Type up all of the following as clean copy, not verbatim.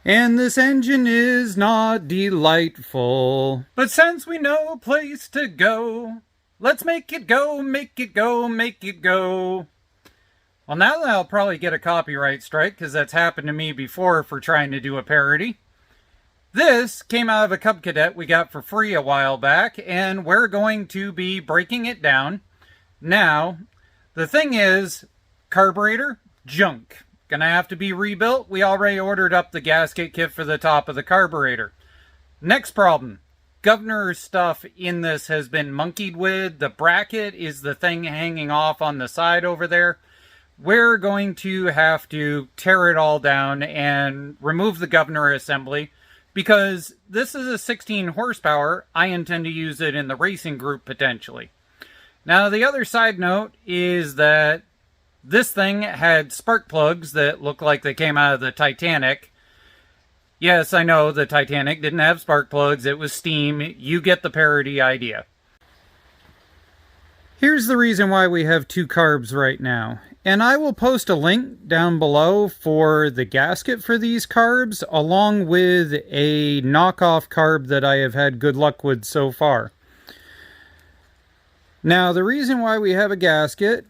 And this engine is not delightful. But since we know a place to go, let's make it go, make it go, make it go. Well, now I'll probably get a copyright strike, because that's happened to me before for trying to do a parody. This came out of a Cub Cadet we got for free a while back, and we're going to be breaking it down. Now, the thing is, carburetor, junk. Gonna have to be rebuilt. We already ordered up the gasket kit for the top of the carburetor. Next problem. Governor stuff in this has been monkeyed with. The bracket is the thing hanging off on the side over there. We're going to have to tear it all down and remove the governor assembly, because this is a 16 horsepower. I intend to use it in the racing group potentially. Now, the other side note is that this thing had spark plugs that look like they came out of the Titanic. Yes, I know the Titanic didn't have spark plugs. It was steam. You get the parody idea. Here's the reason why we have two carbs right now. And I will post a link down below for the gasket for these carbs, along with a knockoff carb that I have had good luck with so far. Now, the reason why we have a gasket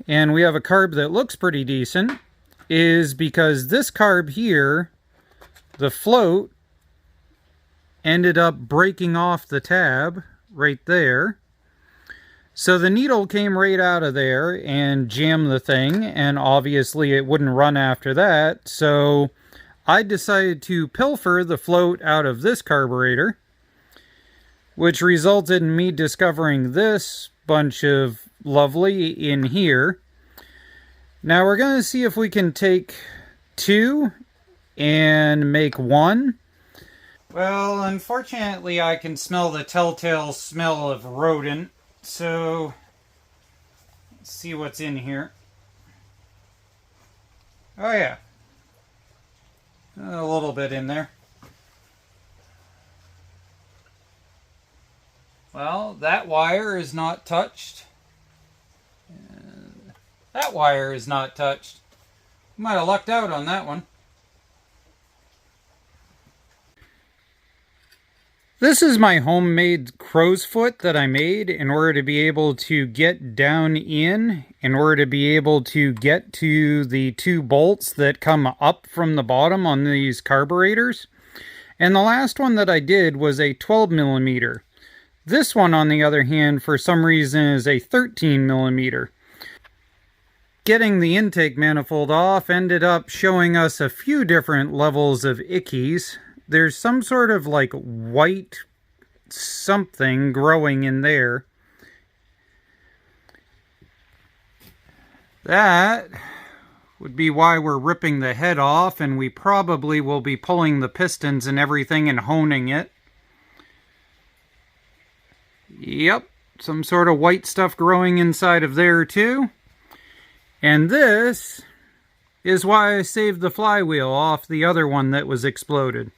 and we have a carb that looks pretty decent is because this carb here, the float, ended up breaking off the tab right there. So the needle came right out of there and jammed the thing, and obviously it wouldn't run after that. So I decided to pilfer the float out of this carburetor, which resulted in me discovering this bunch of lovely in here. Now we're going to see if we can take two and make one. Well, unfortunately I can smell the telltale smell of rodent, so let's see what's in here. Oh yeah, a little bit in there. Well, that wire is not touched. That wire is not touched. Might have lucked out on that one. This is my homemade crow's foot that I made in order to be able to get down in order to be able to get to the two bolts that come up from the bottom on these carburetors. And the last one that I did was a 12 millimeter. This one, on the other hand, for some reason is a 13 millimeter. Getting the intake manifold off ended up showing us a few different levels of ickies. There's some sort of like white something growing in there. That would be why we're ripping the head off, and we probably will be pulling the pistons and everything and honing it. Yep, some sort of white stuff growing inside of there too. And this is why I saved the flywheel off the other one that was exploded.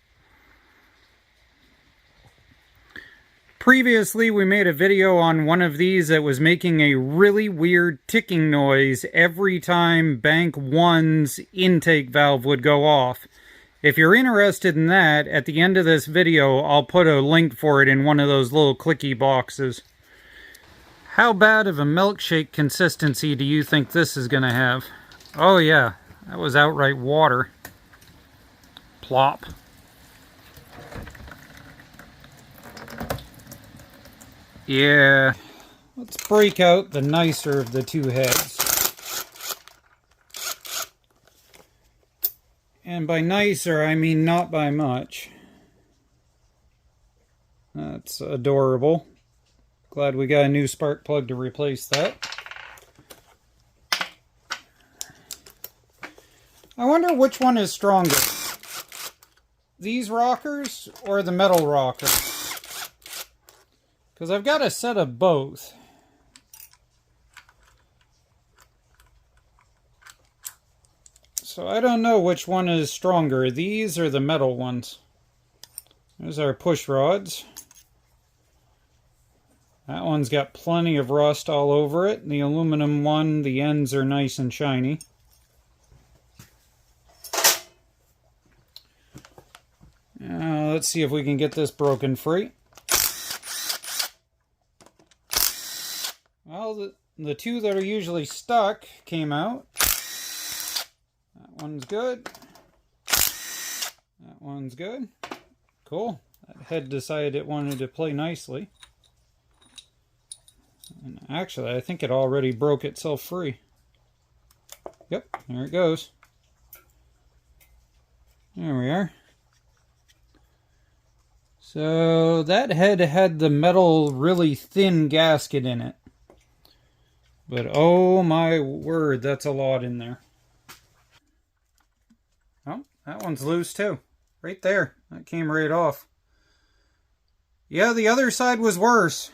Previously, we made a video on one of these that was making a really weird ticking noise every time bank 1's intake valve would go off. If you're interested in that, at the end of this video, I'll put a link for it in one of those little clicky boxes. How bad of a milkshake consistency do you think this is going to have? Oh yeah, that was outright water. Plop. Yeah, let's break out the nicer of the two heads. And by nicer, I mean not by much. That's adorable. Glad we got a new spark plug to replace that. I wonder which one is stronger. These rockers or the metal rocker? Because I've got a set of both. So I don't know which one is stronger, these or the metal ones. There's our push rods. That one's got plenty of rust all over it. The aluminum one, the ends are nice and shiny. Let's see if we can get this broken free. Well, the two that are usually stuck came out. That one's good. That one's good. Cool. That head decided it wanted to play nicely. And actually, I think it already broke itself free. Yep, there it goes. There we are. So that head had the metal, really thin gasket in it. But oh my word, that's a lot in there. Oh, that one's loose too. Right there. That came right off. Yeah, the other side was worse.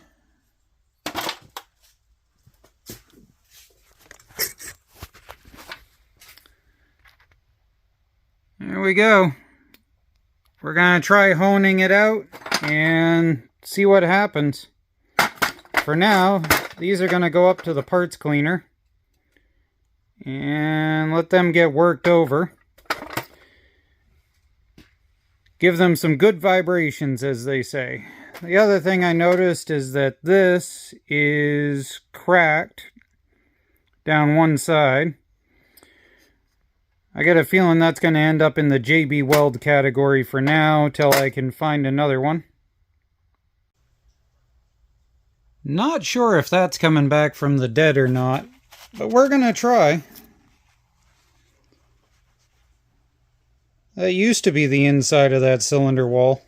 There we go. We're going to try honing it out and see what happens. For now, these are going to go up to the parts cleaner and let them get worked over. Give them some good vibrations, as they say. The other thing I noticed is that this is cracked down one side. I get a feeling that's going to end up in the JB Weld category for now, till I can find another one. Not sure if that's coming back from the dead or not, but we're going to try. That used to be the inside of that cylinder wall.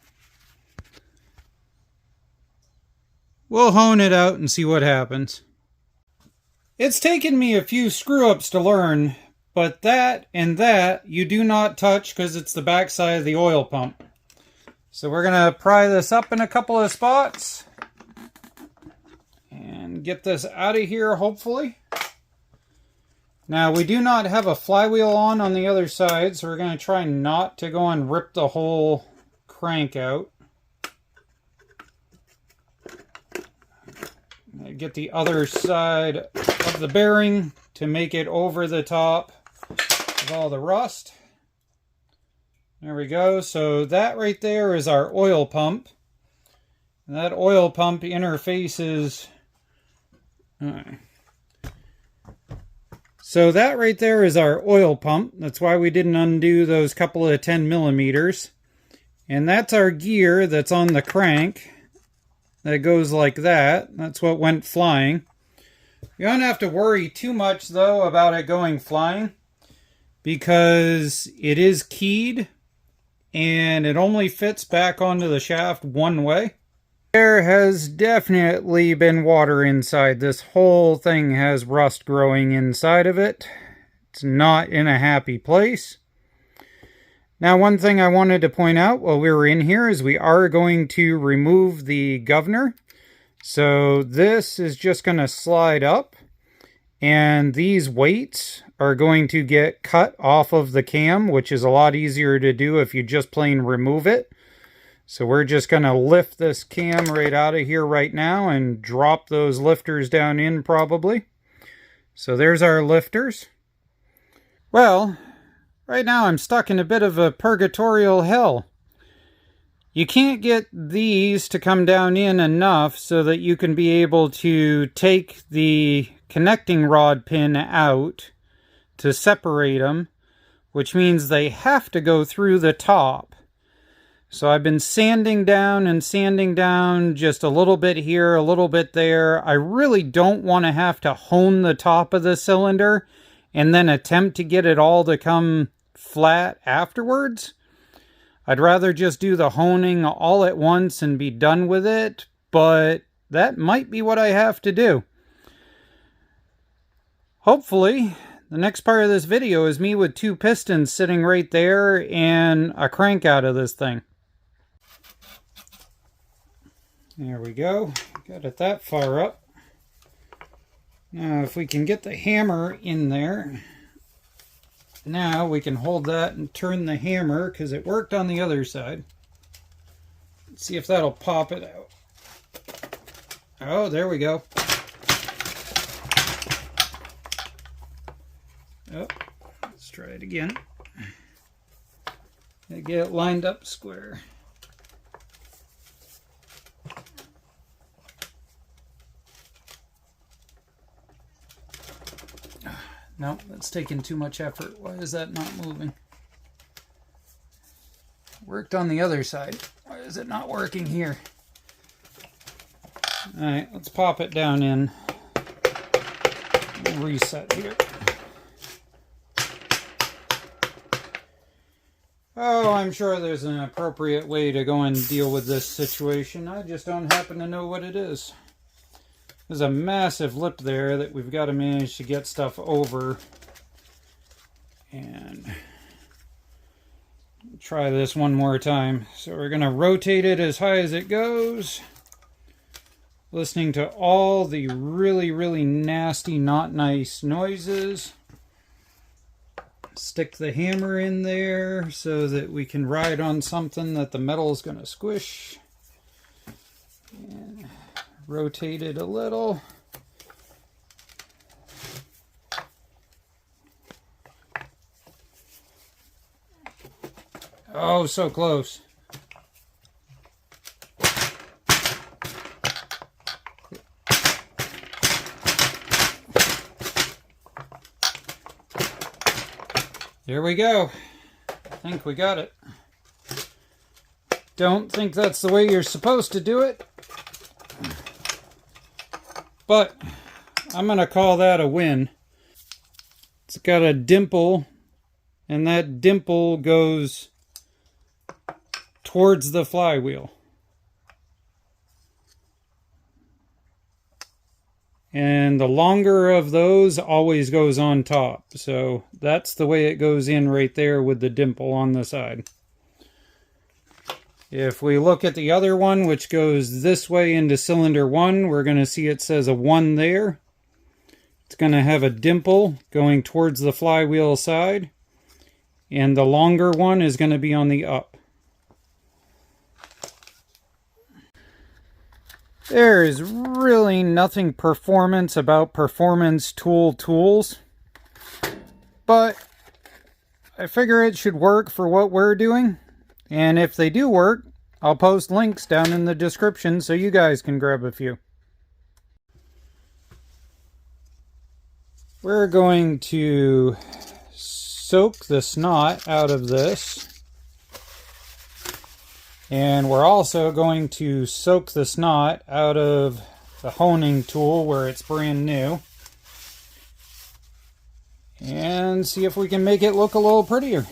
We'll hone it out and see what happens. It's taken me a few screw-ups to learn, but that and that you do not touch because it's the backside of the oil pump. So we're going to pry this up in a couple of spots and get this out of here, hopefully. Now, we do not have a flywheel on the other side, so we're going to try not to go and rip the whole crank out. Get the other side of the bearing to make it over the top of all the rust. There we go. So that right there is our oil pump. And that oil pump interfaces... So that right there is our oil pump. That's why we didn't undo those couple of 10 millimeters. And that's our gear that's on the crank. That goes like that. That's what went flying. You don't have to worry too much, though, about it going flying, because it is keyed and it only fits back onto the shaft one way. There has definitely been water inside. This whole thing has rust growing inside of it. It's not in a happy place. Now, one thing I wanted to point out while we were in here is we are going to remove the governor. So this is just going to slide up, and these weights are going to get cut off of the cam, which is a lot easier to do if you just plain remove it. So we're just going to lift this cam right out of here right now and drop those lifters down in probably. So there's our lifters. Well, right now I'm stuck in a bit of a purgatorial hell. You can't get these to come down in enough so that you can be able to take the connecting rod pin out to separate them, which means they have to go through the top. So I've been sanding down just a little bit here, a little bit there. I really don't want to have to hone the top of the cylinder and then attempt to get it all to come flat afterwards. I'd rather just do the honing all at once and be done with it, but that might be what I have to do. Hopefully, the next part of this video is me with two pistons sitting right there and a crank out of this thing. There we go. Got it that far up. Now, if we can get the hammer in there, now we can hold that and turn the hammer, because it worked on the other side. Let's see if that'll pop it out. Oh, there we go. Oh, let's try it again. Gotta get it lined up square. No, that's taking too much effort. Why is that not moving? Worked on the other side. Why is it not working here? Alright, let's pop it down in. Reset here. Oh, I'm sure there's an appropriate way to go and deal with this situation. I just don't happen to know what it is. There's a massive lip there that we've got to manage to get stuff over. And try this one more time. So we're going to rotate it as high as it goes. Listening to all the really, really nasty, not nice noises. Stick the hammer in there so that we can ride on something that the metal is going to squish. And rotate it a little. Oh, so close. There we go. I think we got it. Don't think that's the way you're supposed to do it. But I'm going to call that a win. It's got a dimple, and that dimple goes towards the flywheel. And the longer of those always goes on top. So that's the way it goes in right there with the dimple on the side. If we look at the other one, which goes this way into cylinder 1, we're going to see it says a 1 there. It's going to have a dimple going towards the flywheel side. And the longer one is going to be on the up. There is really nothing performance about performance tools, but I figure it should work for what we're doing, and if they do work, I'll post links down in the description so you guys can grab a few. We're going to soak the snot out of this. And we're also going to soak the snot out of the honing tool where it's brand new. And see if we can make it look a little prettier.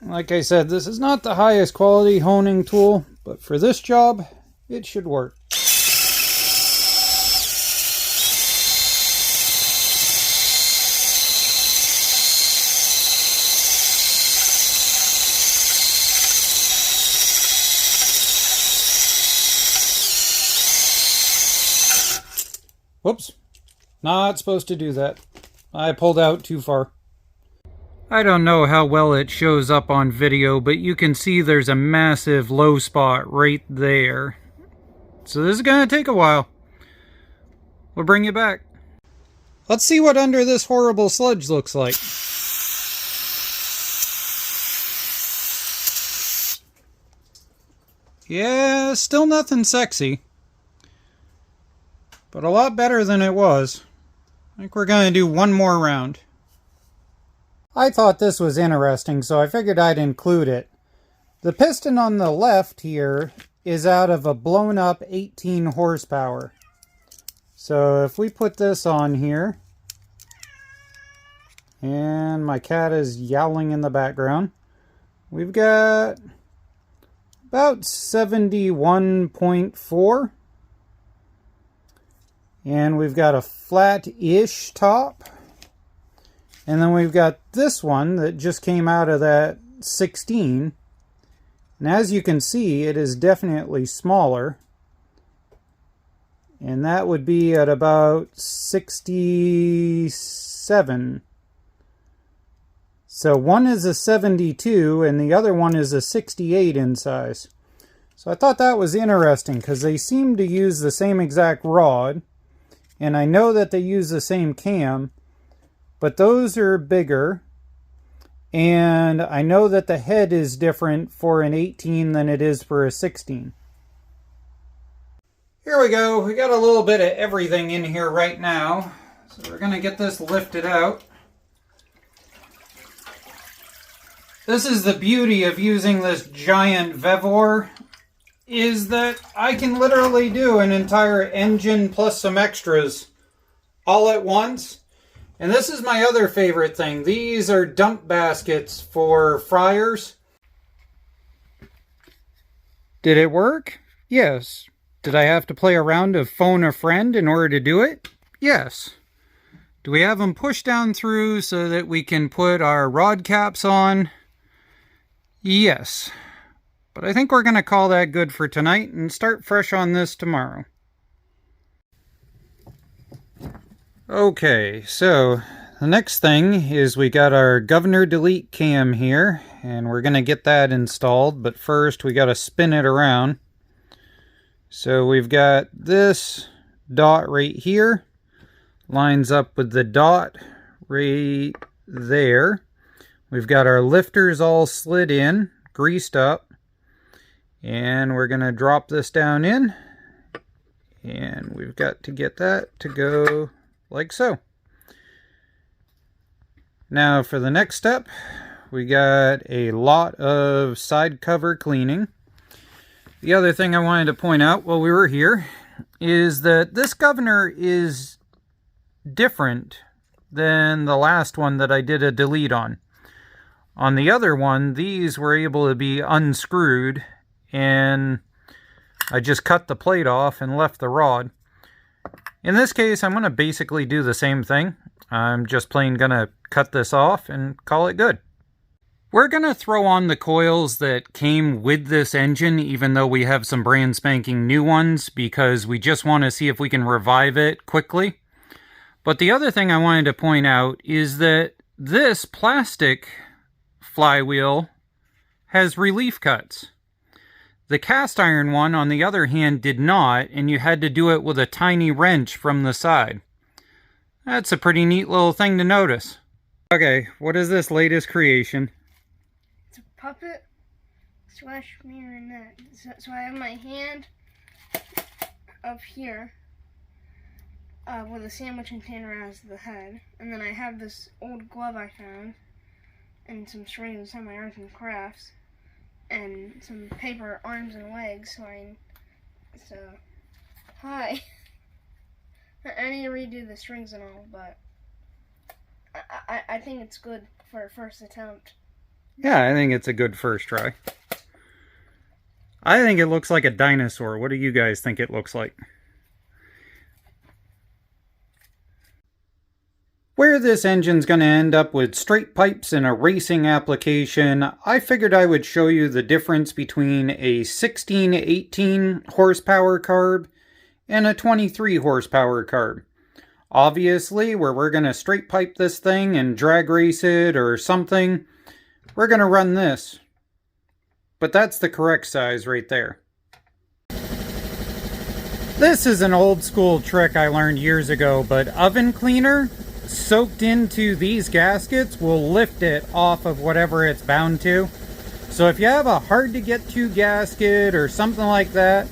Like I said, this is not the highest quality honing tool, but for this job, it should work. Whoops, not supposed to do that. I pulled out too far. I don't know how well it shows up on video, but you can see there's a massive low spot right there. So this is going to take a while. We'll bring you back. Let's see what under this horrible sludge looks like. Yeah, still nothing sexy. But a lot better than it was. I think we're going to do one more round. I thought this was interesting, so I figured I'd include it. The piston on the left here is out of a blown up 18 horsepower. So if we put this on here, and my cat is yowling in the background, we've got about 71.4. And we've got a flat-ish top. And then we've got this one that just came out of that 16. And as you can see, it is definitely smaller. And that would be at about 67. So one is a 72 and the other one is a 68 in size. So I thought that was interesting because they seem to use the same exact rod. And I know that they use the same cam, but those are bigger. And I know that the head is different for an 18 than it is for a 16. Here we go. We got a little bit of everything in here right now. So we're going to get this lifted out. This is the beauty of using this giant VEVOR, is that I can literally do an entire engine plus some extras all at once. And this is my other favorite thing. These are dump baskets for fryers. Did it work? Yes. Did I have to play a round of phone a friend in order to do it? Yes. Do we have them pushed down through so that we can put our rod caps on? Yes. But I think we're going to call that good for tonight and start fresh on this tomorrow. Okay, so the next thing is we got our governor delete cam here, and we're going to get that installed, but first we got to spin it around. So we've got this dot right here, lines up with the dot right there. We've got our lifters all slid in, greased up, and we're going to drop this down in, and we've got to get that to go like so. Now for the next step, we got a lot of side cover cleaning. The other thing I wanted to point out while we were here is that this governor is different than the last one that I did a delete on. On the other one, these were able to be unscrewed, and I just cut the plate off and left the rod. In this case, I'm going to basically do the same thing. I'm just plain going to cut this off and call it good. We're going to throw on the coils that came with this engine, even though we have some brand spanking new ones, because we just want to see if we can revive it quickly. But the other thing I wanted to point out is that this plastic flywheel has relief cuts. The cast iron one, on the other hand, did not, and you had to do it with a tiny wrench from the side. That's a pretty neat little thing to notice. Okay, what is this latest creation? It's a puppet slash marionette. So I have my hand up here with a sandwich container as the head, and then I have this old glove I found and some strings and some of my arts and crafts and some paper arms and legs. So hi. I need to redo the strings and all, but I think it's good for a first attempt. Yeah, I think it's a good first try. I think it looks like a dinosaur. What do you guys think it looks like? Where this engine's going to end up with straight pipes and a racing application, I figured I would show you the difference between a 16-18 horsepower carb and a 23 horsepower carb. Obviously, where we're going to straight pipe this thing and drag race it or something, we're going to run this. But that's the correct size right there. This is an old school trick I learned years ago, but oven cleaner soaked into these gaskets will lift it off of whatever it's bound to. So if you have a hard to get to gasket or something like that,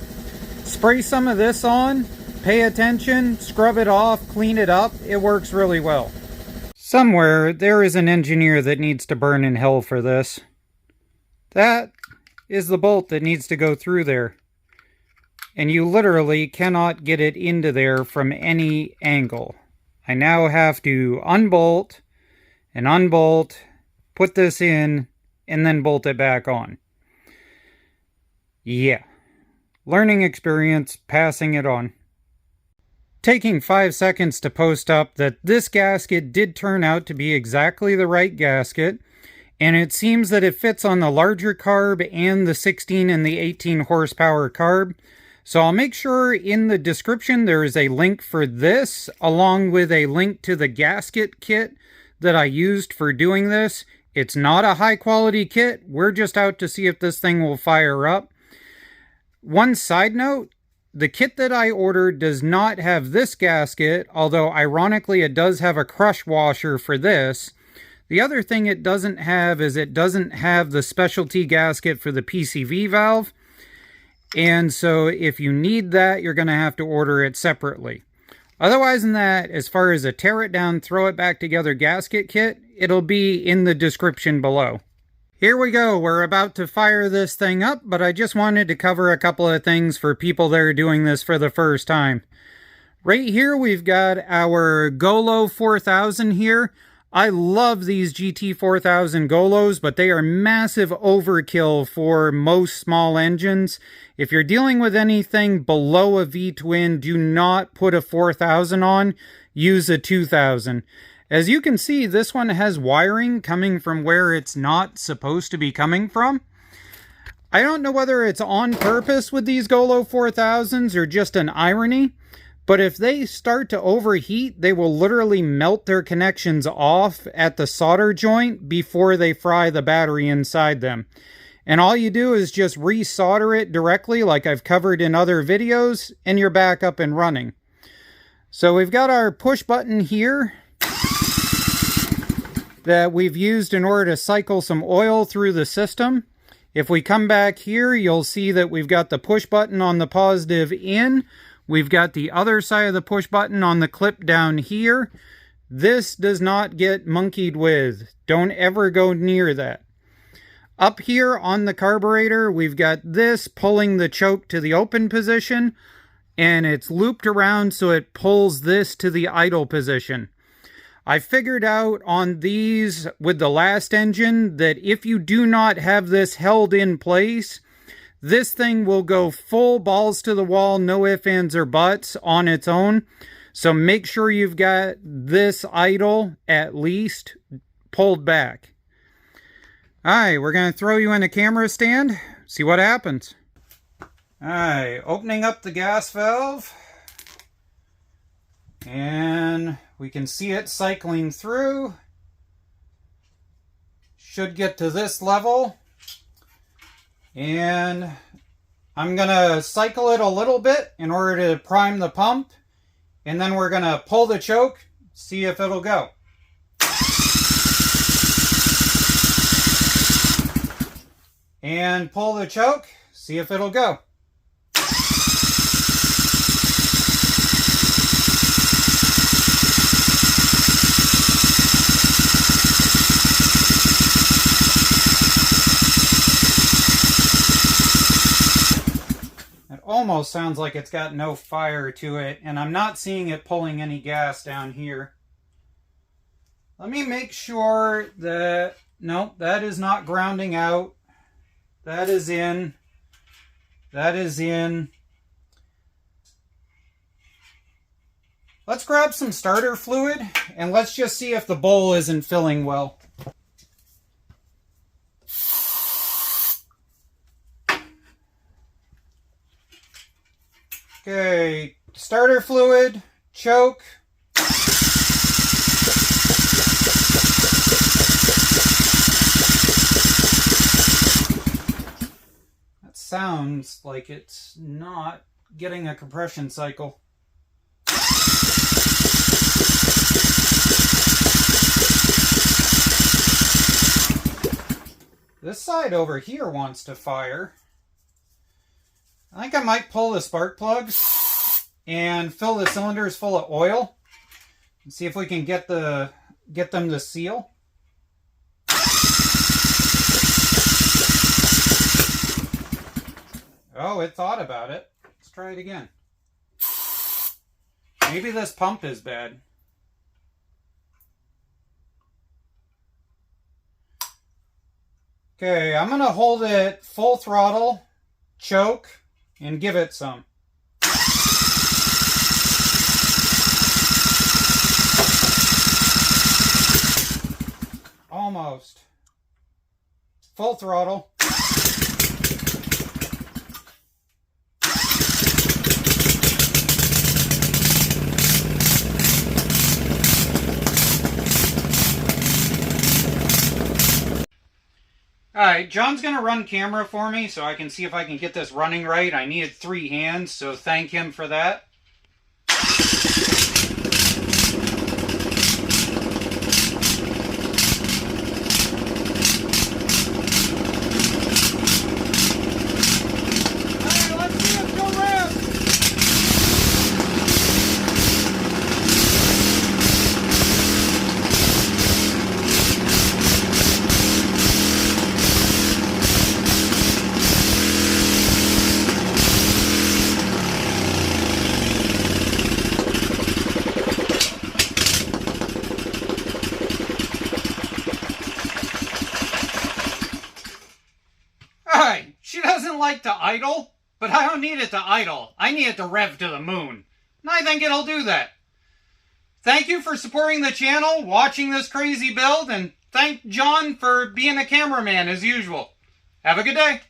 spray some of this on, pay attention, scrub it off, clean it up. It works really well. Somewhere there is an engineer that needs to burn in hell for this. That is the bolt that needs to go through there. And you literally cannot get it into there from any angle. I now have to unbolt and unbolt, put this in, and then bolt it back on. Yeah. Learning experience, passing it on. Taking 5 seconds to post up that this gasket did turn out to be exactly the right gasket, and it seems that it fits on the larger carb and the 16 and the 18 horsepower carb. So I'll make sure in the description there is a link for this, along with a link to the gasket kit that I used for doing this. It's not a high quality kit. We're just out to see if this thing will fire up. One side note, the kit that I ordered does not have this gasket, although ironically it does have a crush washer for this. The other thing it doesn't have is it doesn't have the specialty gasket for the PCV valve. And so if you need that, you're going to have to order it separately. Otherwise than that, as far as a tear it down, throw it back together gasket kit, it'll be in the description below. Here we go. We're about to fire this thing up, but I just wanted to cover a couple of things for people that are doing this for the first time. Right here, we've got our Golo 4000 here. I love these GT 4000 Golos, but they are massive overkill for most small engines. If you're dealing with anything below a V-twin, do not put a 4000 on. Use a 2000. As you can see, this one has wiring coming from where it's not supposed to be coming from. I don't know whether it's on purpose with these Golo 4000s or just an irony, but if they start to overheat, they will literally melt their connections off at the solder joint before they fry the battery inside them. And all you do is just resolder it directly like I've covered in other videos, and you're back up and running. So we've got our push button here that we've used in order to cycle some oil through the system. If we come back here, you'll see that we've got the push button on the positive in. We've got the other side of the push button on the clip down here. This does not get monkeyed with. Don't ever go near that. Up here on the carburetor, we've got this pulling the choke to the open position, and it's looped around so it pulls this to the idle position. I figured out on these with the last engine that if you do not have this held in place, this thing will go full balls to the wall, no ifs, ands, or buts on its own. So make sure you've got this idle at least pulled back. Alright, we're going to throw you in a camera stand, see what happens. Alright, opening up the gas valve. And we can see it cycling through. Should get to this level. And I'm going to cycle it a little bit in order to prime the pump. And then we're going to pull the choke, see if it'll go. And pull the choke, see if it'll go. Almost sounds like it's got no fire to it, and I'm not seeing it pulling any gas down here. Let me make sure that, no, that is not grounding out. That is in. That is in. Let's grab some starter fluid, and let's just see if the bowl isn't filling well. Okay, starter fluid, choke. That sounds like it's not getting a compression cycle. This side over here wants to fire. I think I might pull the spark plugs and fill the cylinders full of oil and see if we can get them to seal. Oh, it thought about it. Let's try it again. Maybe this pump is bad. Okay, I'm going to hold it full throttle, choke, and give it some. Almost. Full throttle. Alright, John's going to run camera for me so I can see if I can get this running right. I needed 3 hands, so thank him for that. like to idle, but I don't need it to idle. I need it to rev to the moon. And I think it'll do that. Thank you for supporting the channel, watching this crazy build, and thank John for being a cameraman as usual. Have a good day.